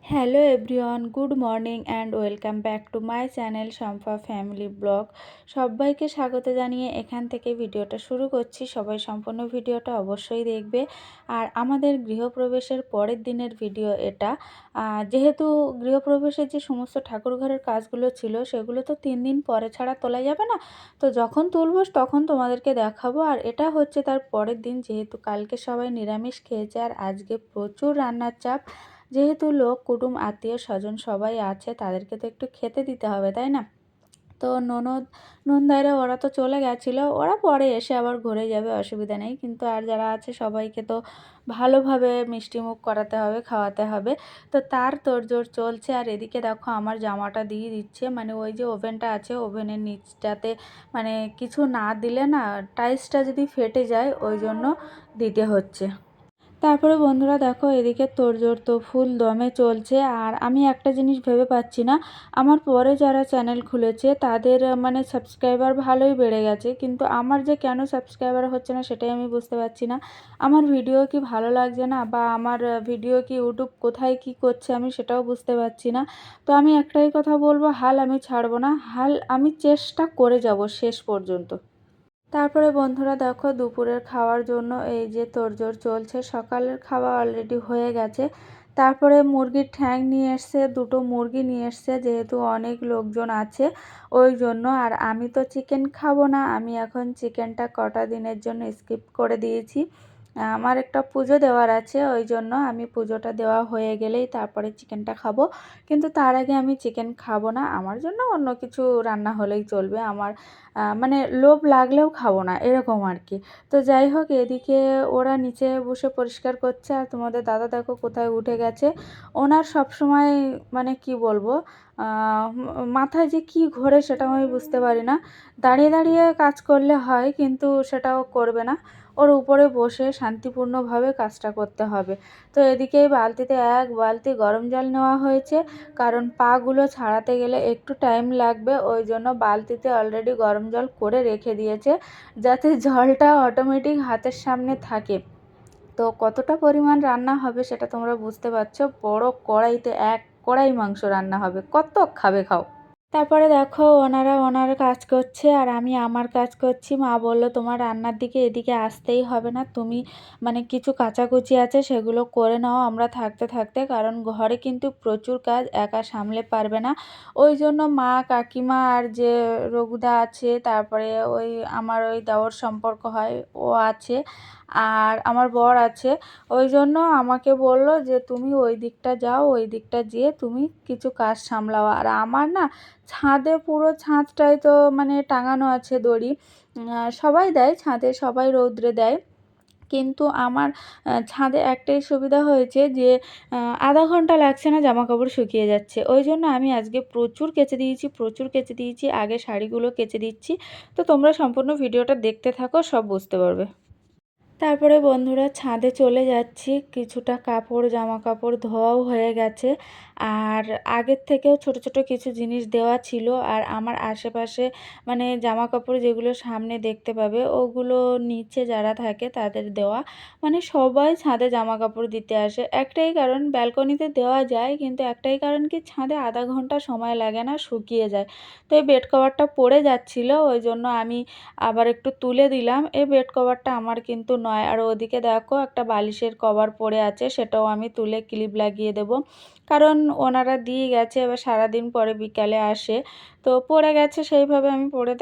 Hello everyone, good morning and welcome back to my channel Shampa family blog. সবাইকে স্বাগত জানিয়ে এখান থেকে ভিডিওটা শুরু করছি। সবাই সম্পূর্ণ ভিডিওটা অবশ্যই দেখবে। আর আমাদের গৃহপ্রবেশের পরের দিনের ভিডিও এটা। যেহেতু গৃহপ্রবেশের যে সমস্ত ঠাকুরঘরের কাজগুলো ছিল সেগুলো তো 3 দিন পরে ছাড়া তোলা যাবে না, তো যখন তুলব তখন তোমাদেরকে দেখাবো। আর এটা হচ্ছে তার পরের দিন, যেহেতু কালকে সবাই নিরামিষ খেয়েছে আর আজকে প্রচুর রান্নার চাপ। যেহেতু লোক কুটুম আত্মীয় স্বজন সবাই আছে, তাদেরকে তো একটু খেতে দিতে হবে, তাই না? তো ননদ নন্দাইরা ওরা তো চলে গেছিলো, ওরা পরে এসে আবার ঘুরে যাবে, অসুবিধা নেই। কিন্তু আর যারা আছে সবাইকে তো ভালোভাবে মিষ্টিমুখ করাতে হবে, খাওয়াতে হবে। তো তার তোড়জোড় চলছে। আর এদিকে দেখো আমার জামাটা দিয়ে দিচ্ছে, মানে ওই যে ওভেনটা আছে, ওভেনের নিচটাতে মানে কিছু না দিলে না টাইলসটা যদি ফেটে যায়, ওই জন্য দিতে হচ্ছে। তারপরে বন্ধুরা দেখো এদিকে তোড়জোড় তো ফুল দমে চলছে। আর আমি একটা জিনিস ভেবে পাচ্ছি না, আমার পরে যারা চ্যানেল খুলেছে তাদের মানে সাবস্ক্রাইবার ভালোই বেড়ে গেছে, কিন্তু আমার যে কেন সাবস্ক্রাইবার হচ্ছে না সেটাই আমি বুঝতে পারছি না। আমার ভিডিও কি ভালো লাগছে না, বা আমার ভিডিও কি ইউটিউব কোথায় কি করছে আমি সেটাও বুঝতে পারছি না। তো আমি একটাই কথা বলবো, হাল আমি ছাড়বো না, হাল আমি চেষ্টা করে যাব শেষ পর্যন্ত। তারপরে বন্ধুরা দেখো দুপুরের খাওয়ার জন্য এই যে তোড়জোড় চলছে। সকালের খাওয়া অলরেডি হয়ে গেছে। তারপরে মুরগির ঠ্যাং নিয়ে এসছে, দুটো মুরগি নিয়ে এসছে, যেহেতু অনেক লোকজন আছে ওই জন্য। আর আমি তো চিকেন খাবো না, আমি এখন চিকেনটা কটা দিনের জন্য স্কিপ করে দিয়েছি। আমার একটা পুজো দেওয়ার আছে, ওই জন্য আমি পুজোটা দেওয়া হয়ে গেলেই তারপরে চিকেনটা খাবো। কিন্তু তার আগে আমি চিকেন খাবো না, আমার জন্য অন্য কিছু রান্না হলেই চলবে। আমার মানে লোভ লাগলেও খাবো না, এরকম আর কি। তো যাই হোক, এদিকে ওরা নিচে বসে পরিষ্কার করছে, আর তোমাদের দাদা দেখো কোথায় উঠে গেছে। ওনার সব সময় মানে কি বলবো, মাথায় যে কি ঘোরে সেটাও আমি বুঝতে পারি না। দাঁড়িয়ে দাঁড়িয়ে কাজ করলে হয়, কিন্তু সেটাও করবে না। ওর উপরে বসে শান্তিপূর্ণভাবে কাজটা করতে হবে। তো এদিকে বালতিতে এক বালতি গরম জল নেওয়া হয়েছে, কারণ পাগুলো ছাড়াতে গেলে একটু টাইম লাগবে, ওই জন্য বালতিতে অলরেডি গরম জল করে রেখে দিয়েছে, যাতে জলটা অটোমেটিক হাতের সামনে থাকে। তো কতটা পরিমাণ রান্না হবে সেটা তোমরা বুঝতে পারছো, বড় কড়াইতে এক কড়াই মাংস রান্না হবে, কত খাবে খাও। তারপরে দেখো ওনারা ওনার কাজ করছে আর আমি আমার কাজ করছি। মা বলল তোমার রান্নার দিকে এদিকে আসতেই হবে না, তুমি মানে কিছু কাচাকুচি আছে সেগুলো করে নাও আমরা থাকতে থাকতে, কারণ ঘরে কিন্তু প্রচুর কাজ, একা সামলে পারবে না। ওই জন্য মা কাকিমা আর যে রঘুদা আছে, তারপরে ওই আমার ওই দেওর সম্পর্ক হয় ও আছে, আর আমার বর আছে। ওই জন্য আমাকে বলল যে তুমি ওই দিকটা যাও, ওই দিকটা যেয়ে তুমি কিছু কাজ সামলাও। আর আমার না ছাদে পুরো ছাদটাই তো মানে টাঙানো আছে দড়ি, সবাই দেয় ছাদে, সবাই রৌদ্রে দেয়। কিন্তু আমার ছাদে একটাই সুবিধা হয়েছে যে আধা ঘন্টা লাগছে না, জামা কাপড় শুকিয়ে যাচ্ছে। ওই জন্য আমি আজকে প্রচুর কেচে দিয়েছি, প্রচুর কেচে দিয়েছি। আগে শাড়িগুলো কেচে দিচ্ছি। তো তোমরা সম্পূর্ণ ভিডিওটা দেখতে থাকো, সব বুঝতে পারবে। তারপরে বন্ধুরা ছাদে চলে যাচ্ছি, কিছুটা কাপড় জামা কাপড় ধোয়াও হয়ে গেছে। আর আগের থেকেও ছোট ছোট কিছু জিনিস দেওয়া ছিল। আর আমার আশেপাশে মানে জামা কাপড় যেগুলো সামনে দেখতে পাবে ওগুলো নিচে যারা থাকে তাদের দেওয়া, মানে সবাই ছাদে জামা কাপড় দিতে আসে। একটাই কারণ, ব্যালকনিতে দেওয়া যায়, কিন্তু একটাই কারণ কি, ছাদে আধা ঘন্টা সময় লাগে না, শুকিয়ে যায়। তো এই বেড কভারটা পড়ে যাচ্ছিলো, ওই জন্য আমি আবার একটু তুলে দিলাম। এই বেড কভারটা আমার কিন্তু নয়। আর ওদিকে দেখো একটা বালিশের কভার পড়ে আছে, সেটাও আমি তুলে ক্লিপ লাগিয়ে দেব, কারণ ওনারা দিয়ে গেছে, এবার সারাদিন পরে বিকালে আসে, তো পড়ে গেছে সেইভাবে আমি পড়ে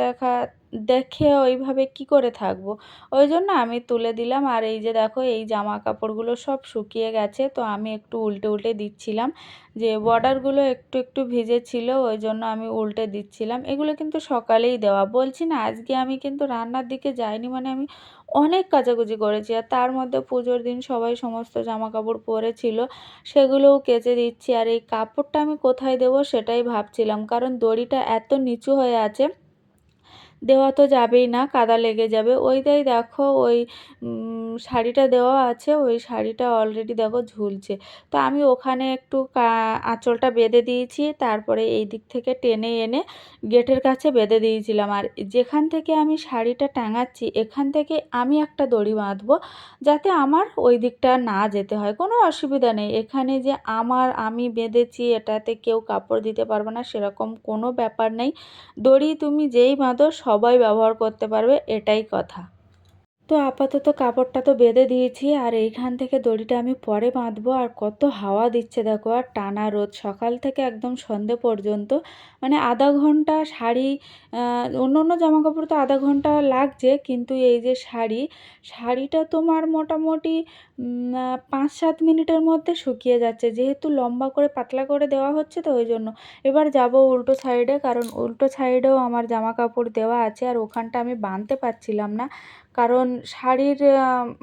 দেখে ওইভাবে কি করে থাকবো, ওই জন্য আমি তুলে দিলাম। আর এই যে দেখো এই জামা কাপড়গুলো সব শুকিয়ে গেছে, তো আমি একটু উল্টে উল্টে দিচ্ছিলাম, যে বর্ডারগুলো একটু একটু ভিজে ছিল, ওই জন্য আমি উল্টে দিচ্ছিলাম। এগুলো কিন্তু সকালেই দেওয়া, বলছি না আজকে আমি কিন্তু রান্নার দিকে যাইনি, মানে আমি অনেক কাচাকুচি করেছি। আর তার মধ্যে পুজোর দিন সবাই সমস্ত জামা কাপড় পরেছিল, সেগুলোও কেচে দিচ্ছি। আর এই কাপড়টা আমি কোথায় দেবো সেটাই ভাবছিলাম, কারণ দড়িটা এত নিচু হয়ে আছে, দেওয়া তো যাবেই না, কাদা লেগে যাবে। ওইটাই দেখো ওই শাড়িটা দেওয়া আছে, ওই শাড়িটা অলরেডি দেখো ঝুলছে। তো আমি ওখানে একটু আঁচলটা বেঁধে দিয়েছি, তারপরে এই দিক থেকে টেনে এনে গেটের কাছে বেঁধে দিয়েছিলাম। আর যেখান থেকে আমি শাড়িটা টাঙাচ্ছি এখান থেকে আমি একটা দড়ি বাঁধবো, যাতে আমার ওই দিকটা না যেতে হয়। কোনো অসুবিধা নেই, এখানে যে আমি বেঁধেছি এটাতে কেউ কাপড় দিতে পারবে না সেরকম কোনো ব্যাপার নেই। দড়ি তুমি যেই বাঁধো সবাই ব্যবহার করতে পারবে, এটাই কথা। তো আপাতত কাপড়টা তো বেঁধে দিয়েছি, আর এইখান থেকে দড়িটা আমি পরে বাঁধবো। আর কত হাওয়া দিচ্ছে দেখো, আর টানা রোদ সকাল থেকে একদম সন্ধে পর্যন্ত, মানে আধা ঘন্টা শাড়ি, অন্য অন্য জামা কাপড় তো আধা ঘন্টা লাগছে, কিন্তু এই যে শাড়িটা তোমার মোটামুটি 5-7 মিনিটের মধ্যে শুকিয়ে যাচ্ছে, যেহেতু লম্বা করে পাতলা করে দেওয়া হচ্ছে তো ওই জন্য। এবার যাব উল্টো সাইডে, কারণ উল্টো সাইডেও আমার জামা কাপড় দেওয়া আছে, আর ওখানটা আমি বাঁধতে পারছিলাম না, কারণ শাড়ির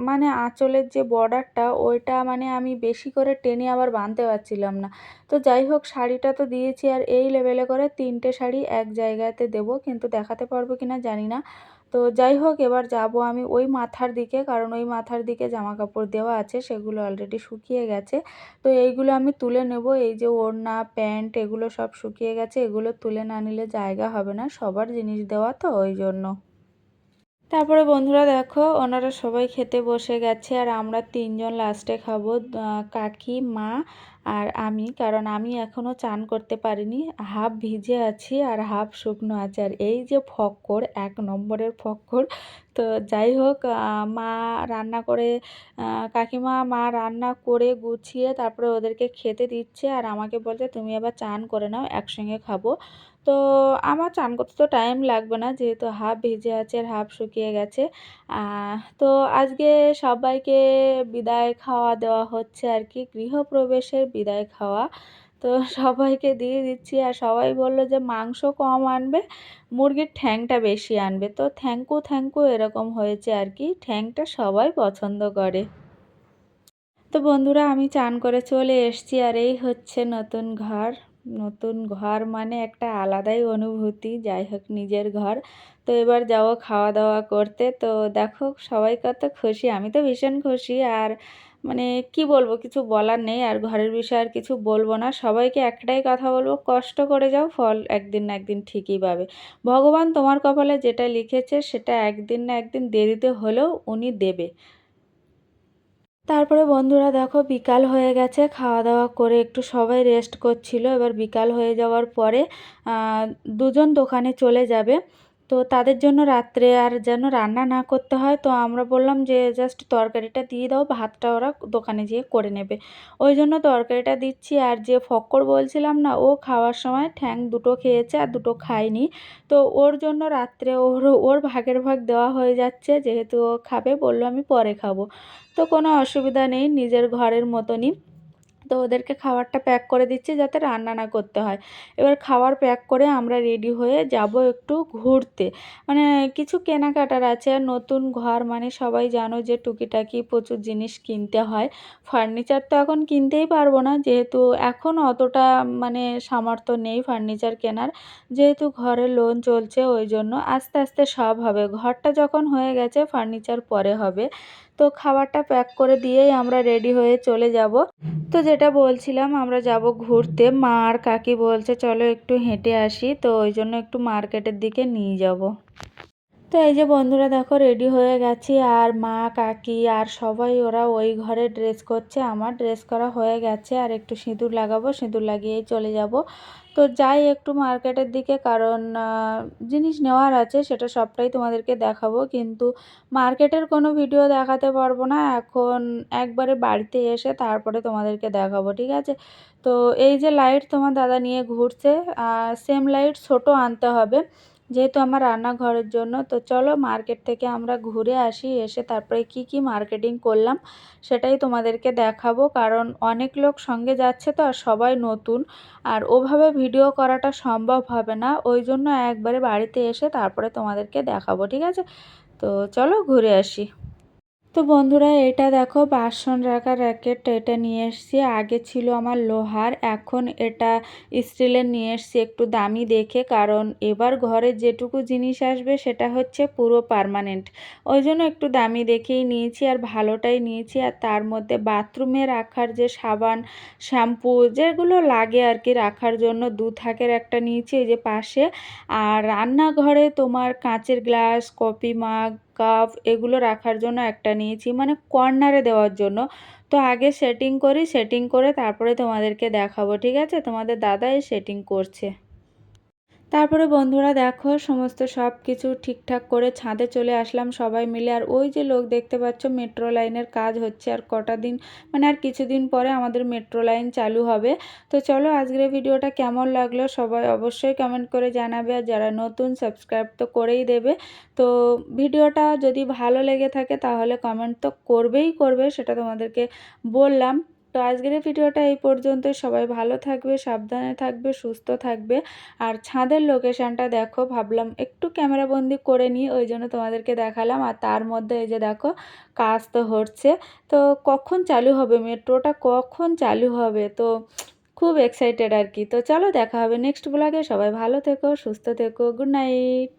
মানে আঁচলের যে বর্ডারটা ওইটা মানে আমি বেশি করে টেনে আবার বাঁধতে পারছিলাম না। তো যাই হোক, শাড়িটা তো দিয়েছি, আর এই লেভেলে করে 3টে শাড়ি এক জায়গাতে দেবো, কিন্তু দেখাতে পারবো কিনা জানি না। তো যাই হোক, এবার যাব আমি ওই মাথার দিকে, কারণ ওই মাথার দিকে জামা কাপড় দেওয়া আছে, সেগুলো অলরেডি শুকিয়ে গেছে। তো এইগুলো আমি তুলে নেব, এই যে ওড়না প্যান্ট এগুলো সব শুকিয়ে গেছে, এগুলো তুলে না নিলে জায়গা হবে না, সবার জিনিস দেওয়া তো ওই জন্য। তারপরে বন্ধুরা দেখো, ওনারা সবাই খেতে বসে গেছে, আর আমরা 3জন লাস্টে খাবো, কাকি, মা আর আমি, কারণ আমি এখনও চান করতে পারিনি, হাফ ভিজে আছি আর হাফ শুকনো আছে। আর এই যে ফক্কর, 1 নম্বরের ফক্কর। তো যাই হোক, মা রান্না করে, মা রান্না করে গুছিয়ে তারপরে ওদেরকে খেতে দিচ্ছে, আর আমাকে বলছে তুমি আবার চান করে নাও, একসঙ্গে খাবো। তো আমার চান করতে তো টাইম লাগবে না, যেহেতু হাফ ভিজে আছে আর হাফ শুকিয়ে গেছে। তো আজকে সবাইকে বিদায় খাওয়া দেওয়া হচ্ছে আর কি, গৃহপ্রবেশের বিদায় খাওয়া। তো সবাইকে দিয়ে দিচ্ছি, আর সবাই বলল যে মাংস কম আনবে, মুরগির ঠ্যাংটা বেশি আনবে। তো থ্যাঙ্কু এরকম হয়েছে আর কি, ঠ্যাংটা সবাই পছন্দ করে। তো বন্ধুরা, আমি চান করে চলে এসেছি, আর এই হচ্ছে নতুন ঘর। নতুন ঘর মানে একটা আলাদাই অনুভূতি, যাই হোক নিজের ঘর। তো এবার যাবো খাওয়া দাওয়া করতে। তো দেখো সবাই কত খুশি, আমি তো ভীষণ খুশি। আর মানে কি বলবো, কিছু বলার নেই। আর ঘরের বিষয়ে আর কিছু বলবো না, সবাইকে একটাই কথা বলবো, কষ্ট করে যাও, ফল একদিন না একদিন ঠিকই পাবে। ভগবান তোমার কপালে যেটা লিখেছে সেটা একদিন না একদিন দেরিতে হলেও উনি দেবে। তারপরে বন্ধুরা দেখো, বিকাল হয়ে গেছে, খাওয়া দাওয়া করে একটু সবাই রেস্ট করছিল। এবার বিকাল হয়ে যাওয়ার পরে 2জন দোকানে চলে যাবে। তো তাদের জন্য রাত্রে আর যেন রান্না না করতে হয়, তো আমরা বললাম যে জাস্ট তরকারিটা দিয়ে দাও, ভাতটা ওরা দোকানে যেয়ে করে নেবে। ওই জন্য তরকারিটা দিচ্ছি। আর যে ফক্কর বলছিলাম না, ও খাওয়ার সময় ঠ্যাং দুটো খেয়েছে আর দুটো খায়নি। তো ওর জন্য রাত্রে ওর ভাগের ভাগ দেওয়া হয়ে যাচ্ছে, যেহেতু ও খাবে, বললো আমি পরে খাবো। তো কোনো অসুবিধা নেই, নিজের ঘরের মতনই। তো ওদেরকে খাবারটা প্যাক করে দিচ্ছি যাতে রান্না না করতে হয়। এবার খাবার প্যাক করে আমরা রেডি হয়ে যাব একটু ঘুরতে, মানে কিছু কেনাকাটার আছে। আর নতুন ঘর মানে সবাই জানো যে টুকিটাকি প্রচুর জিনিস কিনতে হয়। ফার্নিচার তো এখন কিনতেই পারবো না, যেহেতু এখন অতটা মানে সামর্থ্য নেই ফার্নিচার কেনার, যেহেতু ঘরে লোন চলছে, ওই জন্য আস্তে আস্তে সব হবে। ঘরটা যখন হয়ে গেছে ফার্নিচার পরে হবে। তো খাবারটা প্যাক করে দিয়েই আমরা রেডি হয়ে চলে যাব। তো যেটা বলছিলাম, আমরা যাব ঘুরতে, মা আর কাকি বলছে চলো একটু হেঁটে আসি, তো ওই জন্য একটু মার্কেটের দিকে নিয়ে যাব। তো এই যে বন্ধুরা দেখো, রেডি হয়ে গেছি, আর মা কাকি আর সবাই ওরা ওই ঘরে ড্রেস করছে, আমার ড্রেস করা হয়ে গেছে, আর একটু সিঁদুর লাগাবো, সিঁদুর লাগিয়েই চলে যাব। তো যাই একটু মার্কেটের দিকে, কারণ জিনিস নেওয়ার আছে, সেটা সবটাই তোমাদেরকে দেখাবো, কিন্তু মার্কেটের কোনো ভিডিও দেখাতে পারবো না এখন, একবারে বাড়িতে এসে তারপরে তোমাদেরকে দেখাবো, ঠিক আছে? তো এই যে লাইট তোমার দাদা নিয়ে ঘুরছে, সেম লাইট ছোট আনতে হবে, যেহেতু আমার রান্নাঘরের জন্য। তো চলো মার্কেট থেকে আমরা ঘুরে আসি, এসে তারপরে কি মার্কেটিং করলাম সেটাই তোমাদেরকে দেখাবো, কারণ অনেক লোক সঙ্গে যাচ্ছে তো, আর সবাই নতুন, আর ওভাবে ভিডিও করাটা সম্ভব হবে না, ওই জন্য একবারে বাড়িতে এসে তারপরে তোমাদেরকে দেখাবো, ঠিক আছে? তো চলো ঘুরে আসি। তো বন্ধুরা এটা দেখো বাসন রাখার র্যাকেট, এটা নিয়ে এসেছি। আগে ছিল আমার লোহার, এখন এটা স্টিলের নিয়ে এসেছি একটু দামি দেখে, কারণ এবার ঘরে যেটুকু জিনিস আসবে সেটা হচ্ছে পুরো পার্মানেন্ট, ওই জন্য একটু দামি দেখেই নিয়েছি আর ভালোটাই নিয়েছি। আর তার মধ্যে বাথরুমে রাখার যে সাবান শ্যাম্পু যেগুলো লাগে আর কি রাখার জন্য, 2 থাকের একটা নিয়েছি এই যে পাশে। আর রান্নাঘরে তোমার কাঁচের গ্লাস, কফি মাগ, কাপ এগুলো রাখার জন্য একটা নিয়েছি, মানে কর্নারে দেওয়ার জন্য। তো আগে সেটিং করি, সেটিং করে তারপরে তোমাদেরকে দেখাবো, ঠিক আছে? তোমাদের দাদা এই সেটিং করছে। তারপরে বন্ধুরা দেখো সমস্ত সব কিছু ঠিকঠাক করে ছাদে চলে আসলাম সবাই মিলে। আর ওই যে লোক দেখতে পাচ্ছ, মেট্রো লাইনের কাজ হচ্ছে, আর কটা দিন মানে আর কিছুদিন পরে আমাদের মেট্রো লাইন চালু হবে। তো চলো আজকের ভিডিওটা কেমন লাগলো সবাই অবশ্যই কমেন্ট করে জানাবে, আর যারা নতুন সাবস্ক্রাইব তো করেই দেবে। তো ভিডিওটা যদি ভালো লেগে থাকে তাহলে কমেন্ট তো করবেই করবে, সেটা তোমাদেরকে বললাম। তো আজকের ভিডিওটা এই পর্যন্ত। সবাই ভালো থাকবে, সাবধানে থাকবে, সুস্থ থাকবে। আর ছাদের লোকেশনটা দেখো, ভাবলাম একটু ক্যামেরা বন্দি করে নিই, ওই জন্য তোমাদেরকে দেখালাম। আর তার মধ্যে এই যে দেখো কাজ তো হচ্ছে। তো কখন চালু হবে মেট্রোটা, কখন চালু হবে, তো খুব এক্সাইটেড আর কি। তো চলো দেখা হবে নেক্সট ব্লগে। সবাই ভালো থেকো, সুস্থ থেকো, গুড নাইট।